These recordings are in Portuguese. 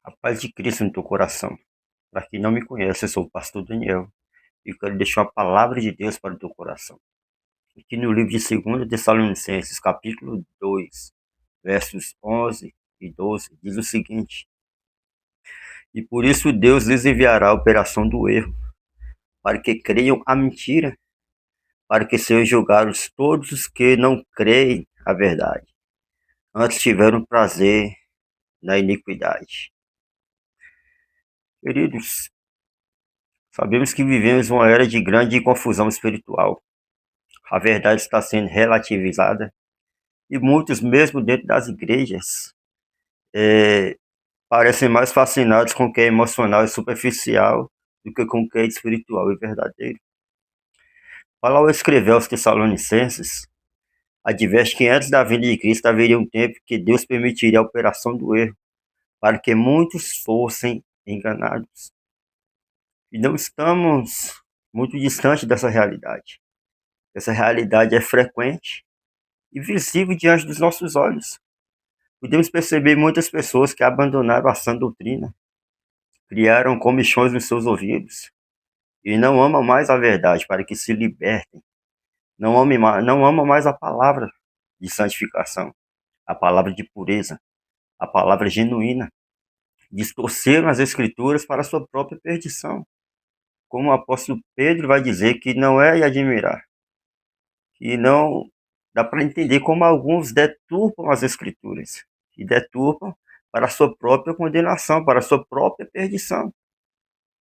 A paz de Cristo no teu coração. Para quem não me conhece, eu sou o pastor Daniel e quero deixar uma palavra de Deus para o teu coração. Aqui no livro de 2 Tessalonicenses, capítulo 2, versos 11 e 12, diz o seguinte: E por isso Deus lhes enviará a operação do erro, para que creiam a mentira, para que sejam julgados todos os que não creem a verdade, antes tiveram prazer na iniquidade. Queridos, sabemos que vivemos uma era de grande confusão espiritual. A verdade está sendo relativizada e muitos, mesmo dentro das igrejas, parecem mais fascinados com o que é emocional e superficial do que com o que é espiritual e verdadeiro. Paulo, ao escrever aos Tessalonicenses, adverte que antes da vinda de Cristo haveria um tempo que Deus permitiria a operação do erro, para que muitos fossem enganados. E não estamos muito distante dessa realidade. Essa realidade é frequente e visível diante dos nossos olhos. Podemos perceber muitas pessoas que abandonaram a sã doutrina, criaram comichões nos seus ouvidos e não amam mais a verdade para que se libertem. Não amam mais a palavra de santificação, a palavra de pureza, a palavra genuína. Distorceram as escrituras para a sua própria perdição. Como o apóstolo Pedro vai dizer que não é de admirar, que não dá para entender como alguns deturpam as escrituras e deturpam para a sua própria condenação, para a sua própria perdição.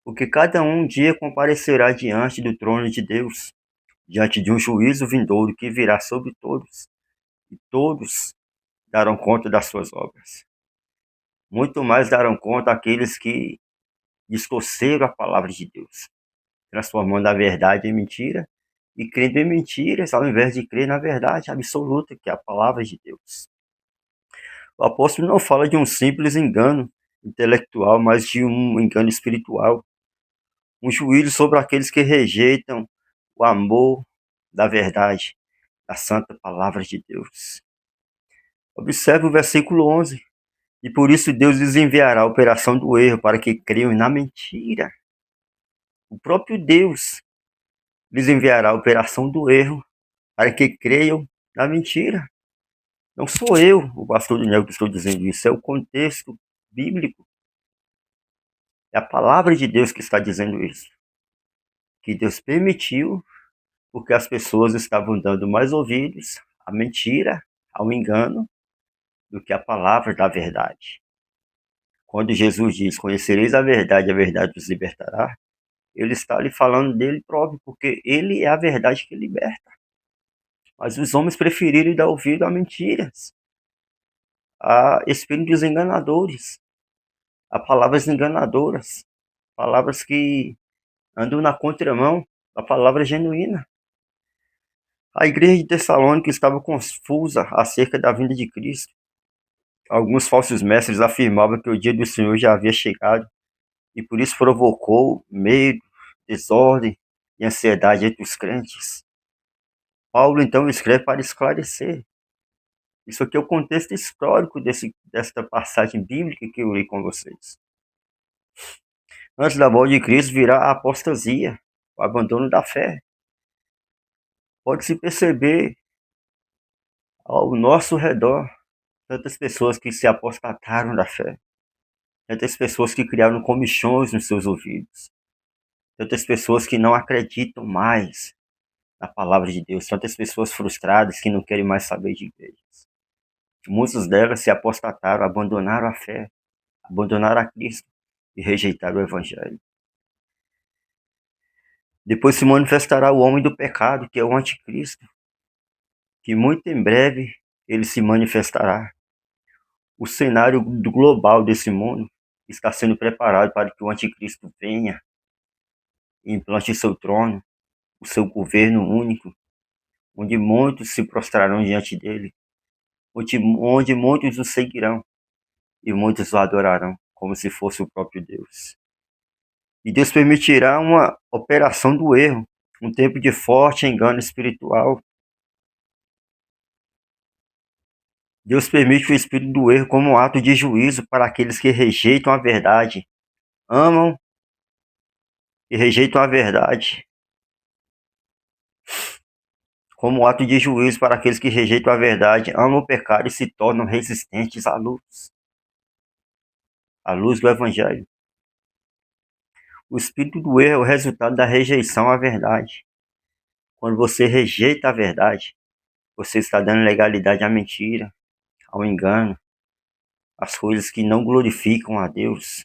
Porque cada um dia comparecerá diante do trono de Deus, diante de um juízo vindouro que virá sobre todos, e todos darão conta das suas obras. Muito mais darão conta aqueles que distorceram a palavra de Deus, transformando a verdade em mentira e crendo em mentiras ao invés de crer na verdade absoluta, que é a palavra de Deus. O apóstolo não fala de um simples engano intelectual, mas de um engano espiritual, um juízo sobre aqueles que rejeitam o amor da verdade, da santa palavra de Deus. Observe o versículo 11. E por isso Deus lhes enviará a operação do erro para que creiam na mentira. O próprio Deus lhes enviará a operação do erro para que creiam na mentira. Não sou eu, o pastor Daniel, que estou dizendo isso, é o contexto bíblico. É a palavra de Deus que está dizendo isso. Que Deus permitiu porque as pessoas estavam dando mais ouvidos à mentira, ao engano, do que à palavra da verdade. Quando Jesus diz, conhecereis a verdade vos libertará, ele está ali falando dele próprio, porque ele é a verdade que liberta. Mas os homens preferiram dar ouvido a mentiras, a espíritos enganadores, a palavras enganadoras, palavras que andam na contramão da palavra genuína. A igreja de Tessalônica estava confusa acerca da vinda de Cristo. Alguns falsos mestres afirmavam que o dia do Senhor já havia chegado e por isso provocou medo, desordem e ansiedade entre os crentes. Paulo então escreve para esclarecer. Isso aqui é o contexto histórico desta passagem bíblica que eu li com vocês. Antes da volta de Cristo virá a apostasia, o abandono da fé. Pode-se perceber ao nosso redor tantas pessoas que se apostataram da fé, tantas pessoas que criaram comichões nos seus ouvidos, tantas pessoas que não acreditam mais na palavra de Deus, tantas pessoas frustradas que não querem mais saber de igrejas. Muitas delas se apostataram, abandonaram a fé, abandonaram a Cristo e rejeitaram o Evangelho. Depois se manifestará o homem do pecado, que é o anticristo, que muito em breve ele se manifestará. O cenário global desse mundo está sendo preparado para que o anticristo venha e implante seu trono, o seu governo único, onde muitos se prostrarão diante dele, onde muitos o seguirão e muitos o adorarão como se fosse o próprio Deus. E Deus permitirá uma operação do erro, um tempo de forte engano espiritual. Deus permite o espírito do erro como um ato de juízo para aqueles que rejeitam a verdade, amam e rejeitam a verdade, como um ato de juízo para aqueles que rejeitam a verdade, amam o pecado e se tornam resistentes à luz do Evangelho. O espírito do erro é o resultado da rejeição à verdade. Quando você rejeita a verdade, você está dando legalidade à mentira, ao engano, às coisas que não glorificam a Deus,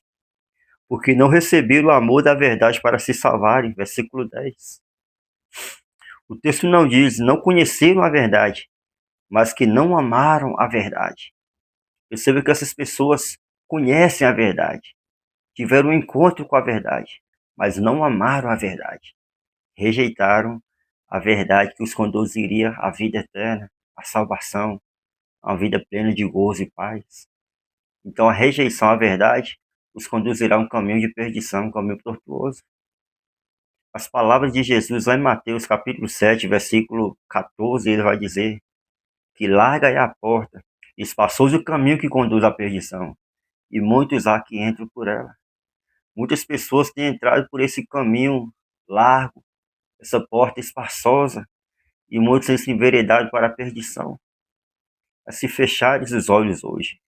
porque não receberam o amor da verdade para se salvarem. Versículo 10. O texto não diz, não conheceram a verdade, mas que não amaram a verdade. Perceba que essas pessoas conhecem a verdade, tiveram um encontro com a verdade, mas não amaram a verdade. Rejeitaram a verdade que os conduziria à vida eterna, à salvação, a uma vida plena de gozo e paz. Então a rejeição à verdade os conduzirá a um caminho de perdição, um caminho tortuoso. As palavras de Jesus lá em Mateus capítulo 7, versículo 14, ele vai dizer que larga é a porta, espaçoso o caminho que conduz à perdição, e muitos há que entram por ela. Muitas pessoas têm entrado por esse caminho largo, essa porta espaçosa, e muitos têm se enveredado para a perdição. A se fechares os olhos hoje,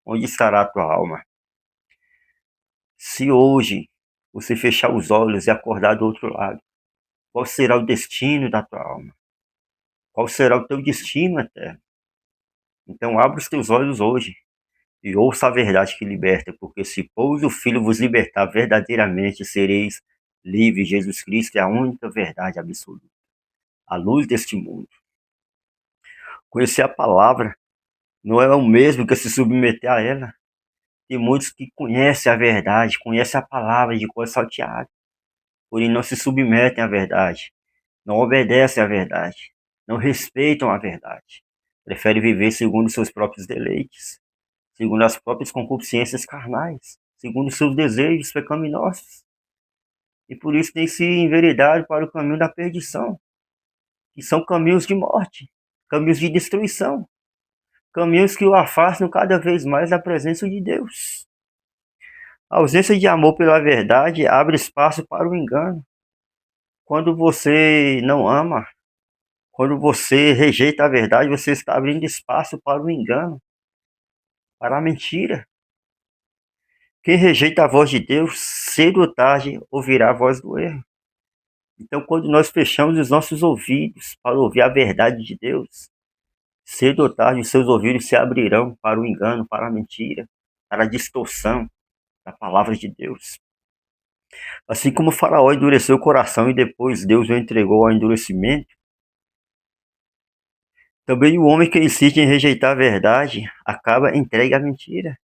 onde estará a tua alma? Se hoje você fechar os olhos e acordar do outro lado, qual será o destino da tua alma? Qual será o teu destino eterno? Então abra os teus olhos hoje e ouça a verdade que liberta, porque se pois o Filho vos libertar verdadeiramente, sereis livres. Jesus Cristo é a única verdade absoluta, a luz deste mundo. Conhecer a palavra não é o mesmo que se submeter a ela. Tem muitos que conhecem a verdade, conhecem a palavra de cor salteada, porém não se submetem à verdade, não obedecem à verdade, não respeitam a verdade. Preferem viver segundo seus próprios deleites, segundo as próprias concupiscências carnais, segundo seus desejos pecaminosos. E por isso tem se enveredado para o caminho da perdição, que são caminhos de morte, caminhos de destruição, caminhos que o afastam cada vez mais da presença de Deus. A ausência de amor pela verdade abre espaço para o engano. Quando você não ama, quando você rejeita a verdade, você está abrindo espaço para o engano, para a mentira. Quem rejeita a voz de Deus, cedo ou tarde ouvirá a voz do erro. Então, quando nós fechamos os nossos ouvidos para ouvir a verdade de Deus, cedo ou tarde os seus ouvidos se abrirão para o engano, para a mentira, para a distorção da palavra de Deus. Assim como o Faraó endureceu o coração e depois Deus o entregou ao endurecimento, também o homem que insiste em rejeitar a verdade acaba entregue à mentira.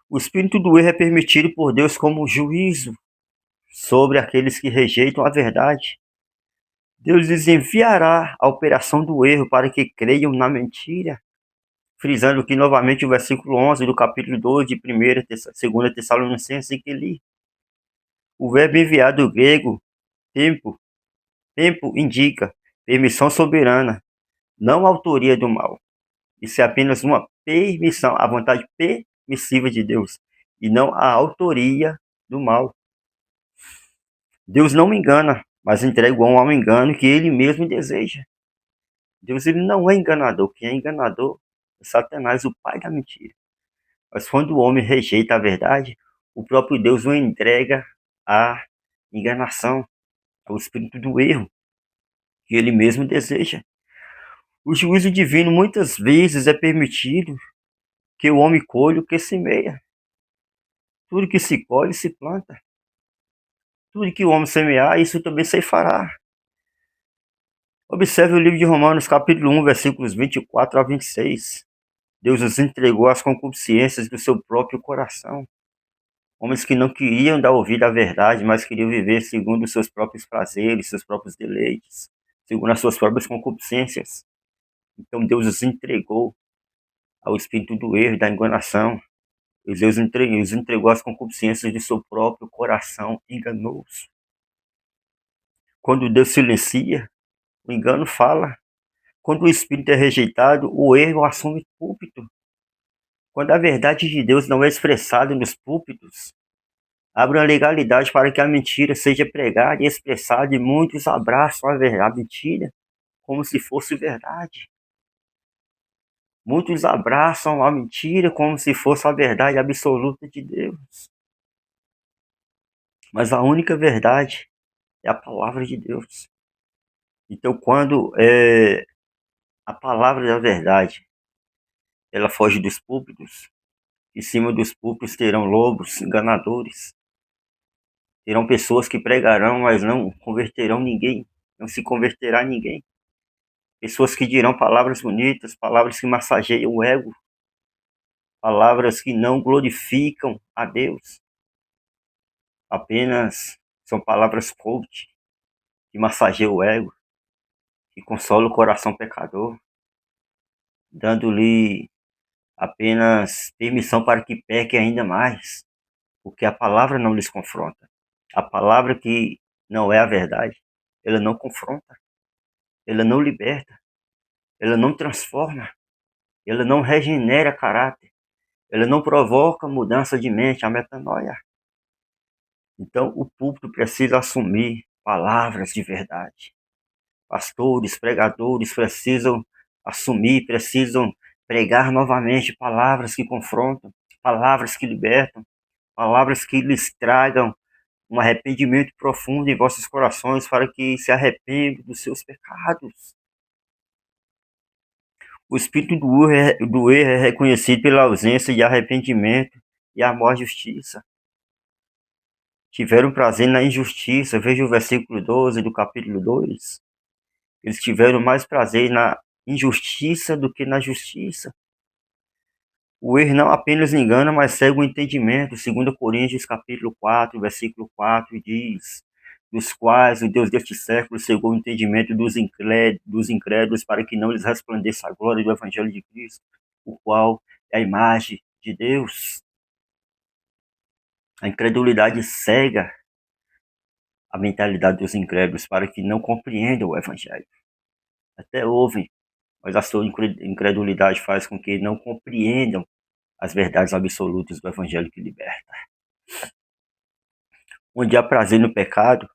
O espírito do erro é permitido por Deus como juízo sobre aqueles que rejeitam a verdade. Deus lhes enviará a operação do erro para que creiam na mentira. Frisando aqui novamente o versículo 11 do capítulo 2 de 2 Tessalonicenses que li. O verbo enviado do grego, tempo, indica permissão soberana, não autoria do mal. Isso é apenas uma permissão, a vontade permissiva de Deus, e não a autoria do mal. Deus não engana, mas entrega o homem ao engano que ele mesmo deseja. Deus ele não é enganador. Quem é enganador é Satanás, o pai da mentira. Mas quando o homem rejeita a verdade, o próprio Deus o entrega à enganação, ao espírito do erro, que ele mesmo deseja. O juízo divino muitas vezes é permitido que o homem colhe o que semeia. Tudo que se colhe, se planta. Tudo que o homem semear, isso também se fará. Observe o livro de Romanos, capítulo 1, versículos 24 a 26. Deus os entregou às concupiscências do seu próprio coração. Homens que não queriam dar ouvido à verdade, mas queriam viver segundo os seus próprios prazeres, seus próprios deleites, segundo as suas próprias concupiscências. Então Deus os entregou ao espírito do erro e da enganação. Deus os entregou às concupiscências de seu próprio coração enganoso. Quando Deus silencia, o engano fala. Quando o Espírito é rejeitado, o erro assume púlpito. Quando a verdade de Deus não é expressada nos púlpitos, abre uma legalidade para que a mentira seja pregada e expressada, e muitos abraçam a mentira como se fosse verdade. Muitos abraçam a mentira como se fosse a verdade absoluta de Deus. Mas a única verdade é a palavra de Deus. Então, quando a palavra da verdade ela foge dos púlpitos, em cima dos púlpitos terão lobos enganadores, terão pessoas que pregarão, mas não converterão ninguém, não se converterá ninguém. Pessoas que dirão palavras bonitas, palavras que massageiam o ego, palavras que não glorificam a Deus. Apenas são palavras coach, que massageiam o ego, que consolam o coração pecador, dando-lhe apenas permissão para que peque ainda mais, porque a palavra não lhes confronta. A palavra que não é a verdade, ela não confronta, ela não liberta, ela não transforma, ela não regenera caráter, ela não provoca mudança de mente, a metanoia. Então, o púlpito precisa assumir palavras de verdade. Pastores, pregadores precisam assumir, precisam pregar novamente palavras que confrontam, palavras que libertam, palavras que lhes tragam um arrependimento profundo em vossos corações para que se arrependam dos seus pecados. O espírito do erro é reconhecido pela ausência de arrependimento e amor à justiça. Tiveram prazer na injustiça, veja o versículo 12 do capítulo 2. Eles tiveram mais prazer na injustiça do que na justiça. O erro não apenas engana, mas cega o entendimento. 2 Coríntios capítulo 4, versículo 4 diz: dos quais o Deus deste século cegou o entendimento dos incrédulos para que não lhes resplandeça a glória do Evangelho de Cristo, o qual é a imagem de Deus. A incredulidade cega a mentalidade dos incrédulos para que não compreendam o Evangelho. Até ouvem, mas a sua incredulidade faz com que não compreendam as verdades absolutas do Evangelho que liberta. Onde há prazer no pecado,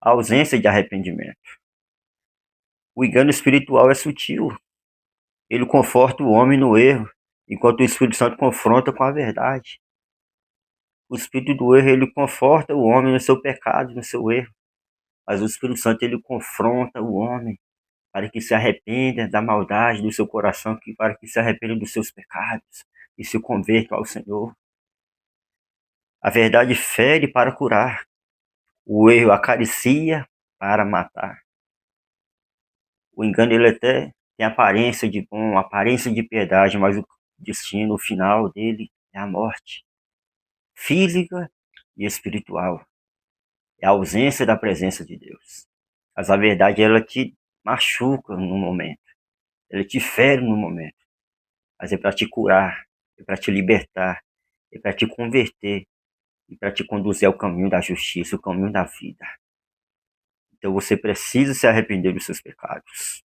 há ausência de arrependimento. O engano espiritual é sutil. Ele conforta o homem no erro, enquanto o Espírito Santo confronta com a verdade. O espírito do erro, ele conforta o homem no seu pecado, no seu erro. Mas o Espírito Santo, ele confronta o homem para que se arrependa da maldade do seu coração, para que se arrependa dos seus pecados e se converta ao Senhor. A verdade fere para curar. O erro acaricia para matar. O engano, ele até tem aparência de bom, aparência de piedade, mas o destino, o final dele é a morte física e espiritual. É a ausência da presença de Deus. Mas a verdade, ela te machuca no momento. Ela te fere no momento. Mas é para te curar, é para te libertar, é para te converter e para te conduzir ao caminho da justiça, o caminho da vida. Então você precisa se arrepender dos seus pecados.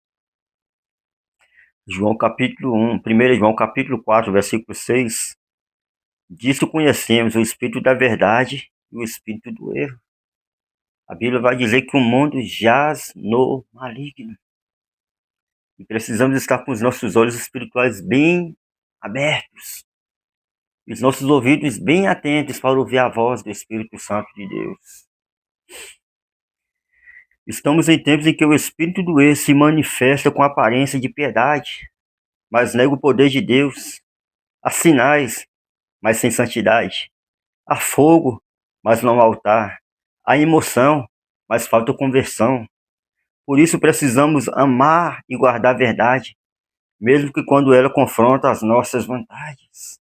João capítulo 1, 1 João capítulo 4, versículo 6. Disso conhecemos o espírito da verdade e o espírito do erro. A Bíblia vai dizer que o mundo jaz no maligno. E precisamos estar com os nossos olhos espirituais bem abertos. E os nossos ouvidos bem atentos para ouvir a voz do Espírito Santo de Deus. Estamos em tempos em que o espírito do erro se manifesta com aparência de piedade, mas nega o poder de Deus. Há sinais, mas sem santidade. Há fogo, mas não há altar. Há emoção, mas falta conversão. Por isso precisamos amar e guardar a verdade, mesmo que quando ela confronta as nossas vontades.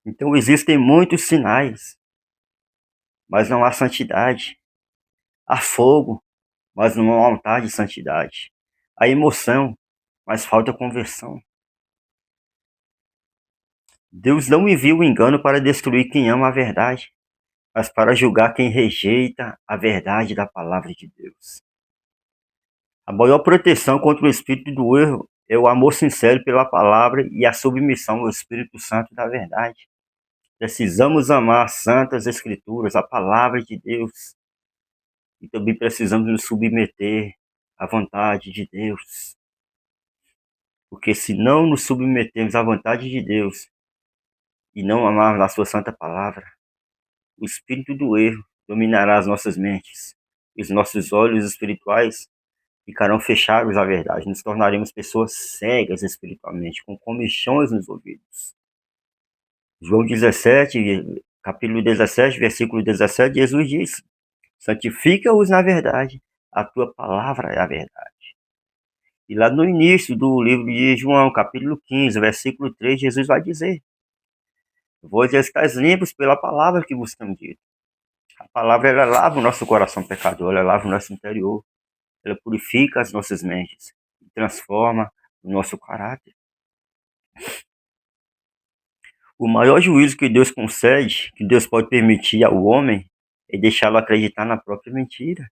Então existem muitos sinais, mas não há santidade. Há fogo, mas não há altar de santidade. Há emoção, mas falta conversão. Deus não envia o engano para destruir quem ama a verdade, mas para julgar quem rejeita a verdade da palavra de Deus. A maior proteção contra o espírito do erro é o amor sincero pela palavra e a submissão ao Espírito Santo da verdade. Precisamos amar as santas escrituras, a palavra de Deus, e também precisamos nos submeter à vontade de Deus. Porque se não nos submetermos à vontade de Deus e não amarmos a sua santa palavra, o espírito do erro dominará as nossas mentes. E os nossos olhos espirituais ficarão fechados à verdade. Nos tornaremos pessoas cegas espiritualmente, com comichões nos ouvidos. João 17, capítulo 17, versículo 17, Jesus diz: santifica-os na verdade, a tua palavra é a verdade. E lá no início do livro de João, capítulo 15, versículo 3, Jesus vai dizer: vós estáis limpos pela palavra que vos tenho dito. A palavra, ela lava o nosso coração pecador, ela lava o nosso interior, ela purifica as nossas mentes, transforma o nosso caráter. O maior juízo que Deus concede, que Deus pode permitir ao homem, é deixá-lo acreditar na própria mentira.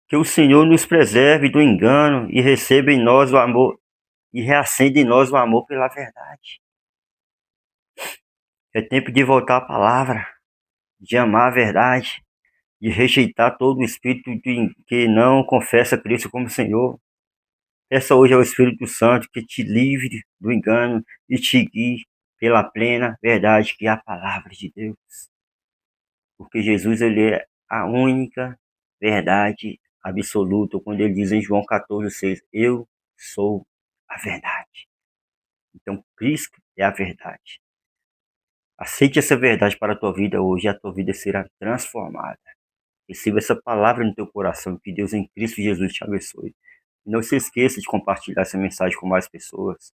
Que o Senhor nos preserve do engano e receba em nós o amor, e reacenda em nós o amor pela verdade. É tempo de voltar à palavra, de amar a verdade, de rejeitar todo o espírito que não confessa Cristo como Senhor. Peça hoje ao Espírito Santo que te livre do engano e te guie pela plena verdade que é a palavra de Deus. Porque Jesus, ele é a única verdade absoluta, quando ele diz em João 14,6, eu sou a verdade. Então, Cristo é a verdade. Aceite essa verdade para a tua vida hoje e a tua vida será transformada. Receba essa palavra no teu coração, que Deus em Cristo Jesus te abençoe. Não se esqueça de compartilhar essa mensagem com mais pessoas,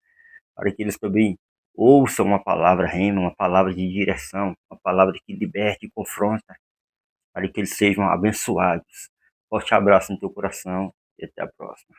para que eles também ouçam uma palavra rema, uma palavra de direção, uma palavra que liberte e confronta, para que eles sejam abençoados. Forte abraço no teu coração e até a próxima.